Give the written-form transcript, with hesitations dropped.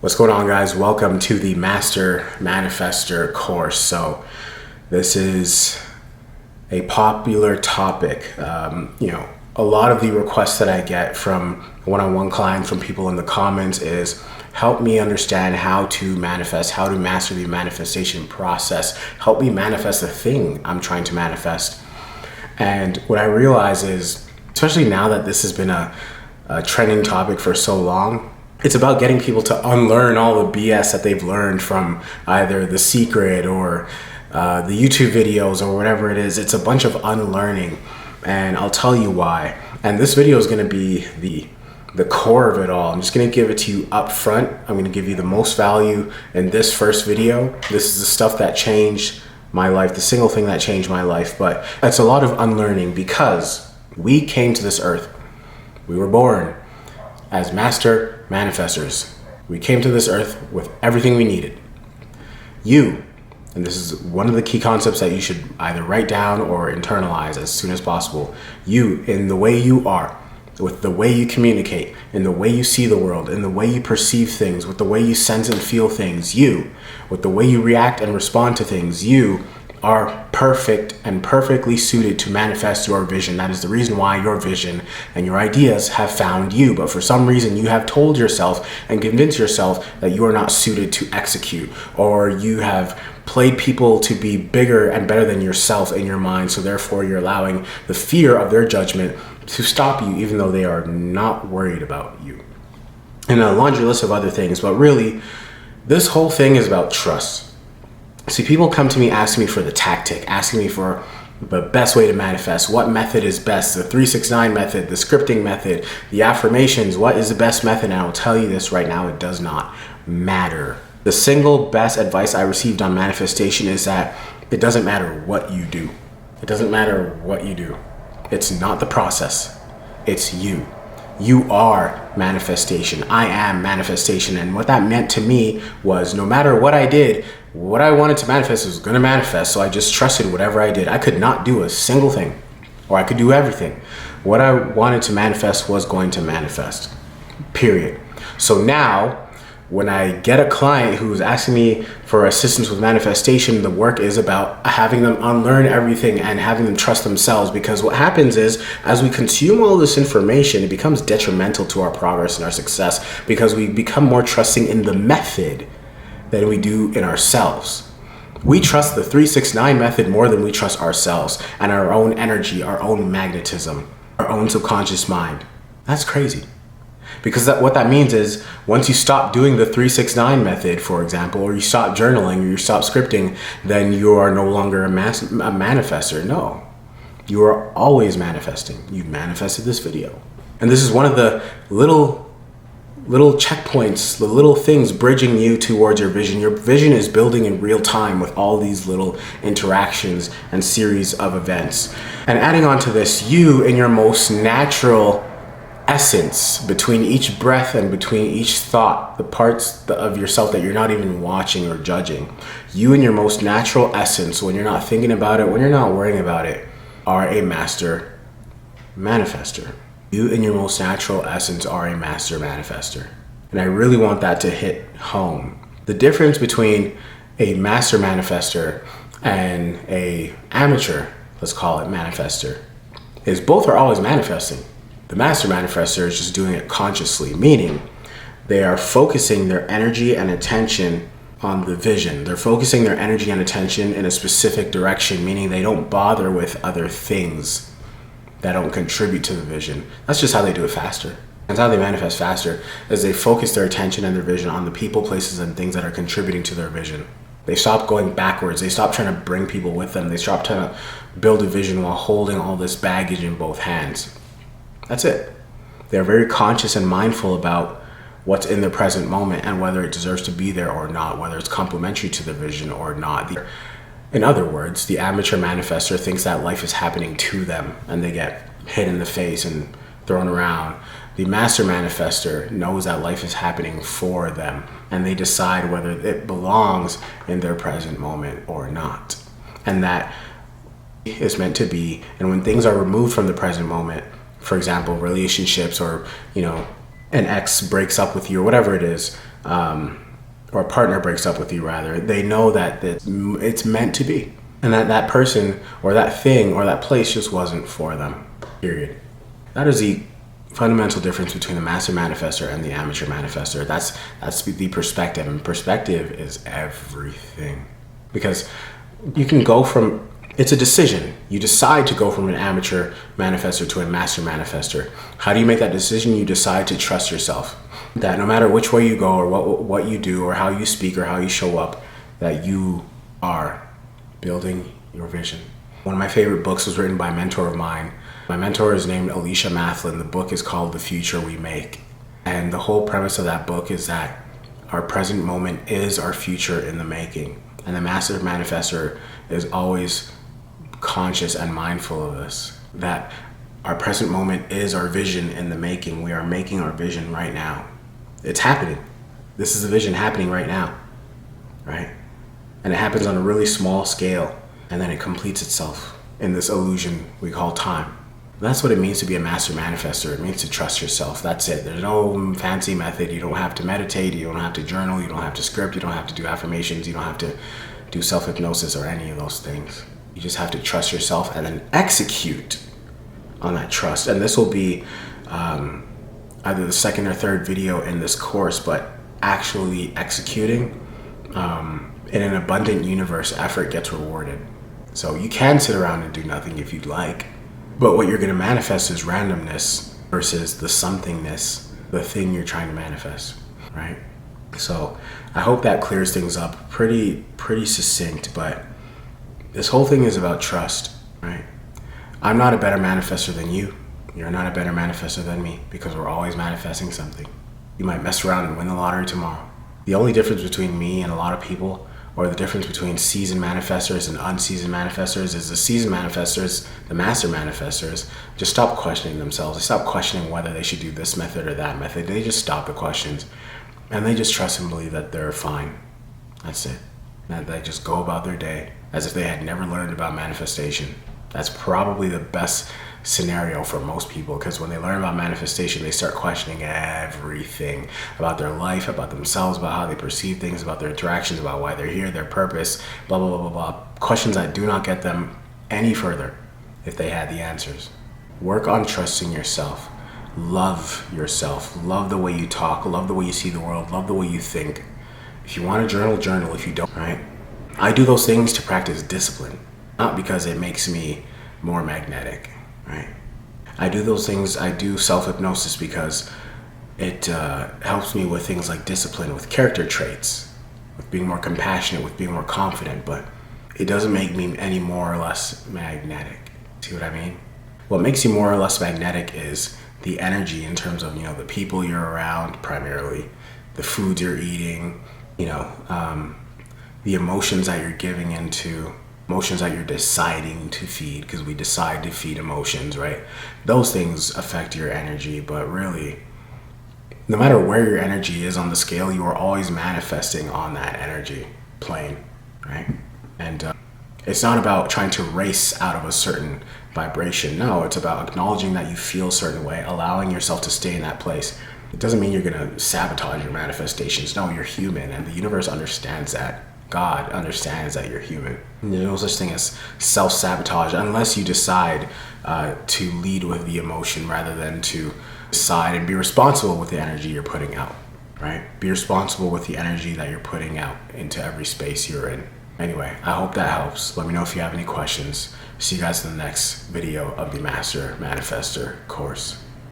What's going on, guys? Welcome to the Master Manifester course. So this is a popular topic. A lot of the requests that I get from one-on-one clients, from people in the comments, is help me understand how to manifest, how to master the manifestation process, help me manifest the thing I'm trying to manifest. And what I realize is, especially now that this has been a trending topic for so long, it's about getting people to unlearn all the BS that they've learned from either The Secret or the YouTube videos or whatever it is. It's a bunch of unlearning, and I'll tell you why. And this video is going to be the core of it all. I'm just going to give it to you up front. I'm going to give you the most value in this first video. This is the stuff that changed my life, the single thing that changed my life. But it's a lot of unlearning because we came to this earth. We were born as master manifestors. We came to this earth with everything we needed. You, and this is one of the key concepts that you should either write down or internalize as soon as possible. You, in the way you are, with the way you communicate, in the way you see the world, in the way you perceive things, with the way you sense and feel things, you, with the way you react and respond to things, you are perfect and perfectly suited to manifest your vision. That is the reason why your vision and your ideas have found you. But for some reason, you have told yourself and convinced yourself that you are not suited to execute, or you have played people to be bigger and better than yourself in your mind. So therefore, you're allowing the fear of their judgment to stop you, even though they are not worried about you. And a laundry list of other things. But really, this whole thing is about trust. See, people come to me asking me for the tactic, asking me for the best way to manifest, what method is best, the 369 method, the scripting method, the affirmations, what is the best method? And I will tell you this right now, it does not matter. The single best advice I received on manifestation is that it doesn't matter what you do. It doesn't matter what you do. It's not the process, it's you. You are manifestation. I am manifestation. And what that meant to me was no matter what I did, what I wanted to manifest was going to manifest. So I just trusted whatever I did. I could not do a single thing, or I could do everything. What I wanted to manifest was going to manifest, period. So now when I get a client who's asking me for assistance with manifestation, the work is about having them unlearn everything and having them trust themselves. Because what happens is, as we consume all this information, it becomes detrimental to our progress and our success, because we become more trusting in the method than we do in ourselves. We trust the 369 method more than we trust ourselves and our own energy, our own magnetism, our own subconscious mind. That's crazy. Because what that means is, once you stop doing the 369 method, for example, or you stop journaling, or you stop scripting, then you are no longer a manifester. No, you are always manifesting. You manifested this video. And this is one of the little checkpoints, the little things bridging you towards your vision. Your vision is building in real time with all these little interactions and series of events. And adding on to this, you in your most natural essence, between each breath and between each thought, the parts of yourself that you're not even watching or judging, you in your most natural essence, when you're not thinking about it, when you're not worrying about it, are a master manifester. You in your most natural essence are a master manifester. And I really want that to hit home. The difference between a master manifester and a amateur, let's call it manifester, is both are always manifesting. The master manifester is just doing it consciously, meaning they are focusing their energy and attention on the vision. They're focusing their energy and attention in a specific direction, meaning they don't bother with other things that don't contribute to the vision. That's just how they do it faster. That's how they manifest faster, is they focus their attention and their vision on the people, places, and things that are contributing to their vision. They stop going backwards. They stop trying to bring people with them. They stop trying to build a vision while holding all this baggage in both hands. That's it. They're very conscious and mindful about what's in the present moment and whether it deserves to be there or not, whether it's complementary to the vision or not. In other words, the amateur manifestor thinks that life is happening to them and they get hit in the face and thrown around. The master manifestor knows that life is happening for them and they decide whether it belongs in their present moment or not. And that is meant to be. And when things are removed from the present moment, for example, relationships, or, an ex breaks up with you or whatever it is, or a partner breaks up with you rather, they know that it's meant to be. And that person or that thing or that place just wasn't for them, period. That is the fundamental difference between the master manifestor and the amateur manifestor. That's the perspective, and perspective is everything. Because you can go from, it's a decision. You decide to go from an amateur manifestor to a master manifestor. How do you make that decision? You decide to trust yourself. That no matter which way you go or what you do or how you speak or how you show up, that you are building your vision. One of my favorite books was written by a mentor of mine. My mentor is named Alicia Mathlin. The book is called The Future We Make. And the whole premise of that book is that our present moment is our future in the making. And the master manifestor is always conscious and mindful of this, that our present moment is our vision in the making. We are making our vision right now. It's happening. This is the vision happening right now, right? And it happens on a really small scale, and then it completes itself in this illusion we call time. And that's what it means to be a master manifestor. It means to trust yourself. That's it. There's no fancy method. You don't have to meditate. You don't have to journal. You don't have to script. You don't have to do affirmations. You don't have to do self-hypnosis or any of those things. You just have to trust yourself and then execute on that trust. And this will be either the second or third video in this course, but actually executing in an abundant universe, effort gets rewarded. So you can sit around and do nothing if you'd like, but what you're going to manifest is randomness versus the somethingness, the thing you're trying to manifest, right? So I hope that clears things up pretty succinct, but this whole thing is about trust, right? I'm not a better manifestor than you. You're not a better manifestor than me, because we're always manifesting something. You might mess around and win the lottery tomorrow. The only difference between me and a lot of people, or the difference between seasoned manifestors and unseasoned manifestors, is the seasoned manifestors, the master manifestors, just stop questioning themselves. They stop questioning whether they should do this method or that method. They just stop the questions, and they just trust and believe that they're fine. That's it. And they just go about their day as if they had never learned about manifestation. That's probably the best scenario for most people, because when they learn about manifestation, they start questioning everything about their life, about themselves, about how they perceive things, about their interactions, about why they're here, their purpose, blah, blah, blah, blah, blah. Questions that do not get them any further if they had the answers. Work on trusting yourself. Love yourself. Love the way you talk. Love the way you see the world. Love the way you think. If you want to journal, journal. If you don't, right? I do those things to practice discipline, not because it makes me more magnetic. Right? I do those things, I do self-hypnosis because it helps me with things like discipline, with character traits, with being more compassionate, with being more confident, but it doesn't make me any more or less magnetic. See what I mean? What makes you more or less magnetic is the energy in terms of, the people you're around primarily, the foods you're eating, the emotions that you're giving into, emotions that you're deciding to feed, because we decide to feed emotions, right? Those things affect your energy, but really, no matter where your energy is on the scale, you are always manifesting on that energy plane, right? And it's not about trying to race out of a certain vibration. No, it's about acknowledging that you feel a certain way, allowing yourself to stay in that place. It doesn't mean you're going to sabotage your manifestations. No, you're human, and the universe understands that. God understands that you're human. There's no such thing as self-sabotage unless you decide to lead with the emotion rather than to decide and be responsible with the energy you're putting out, right? Be responsible with the energy that you're putting out into every space you're in. Anyway, I hope that helps. Let me know if you have any questions. See you guys in the next video of the Master Manifestor course.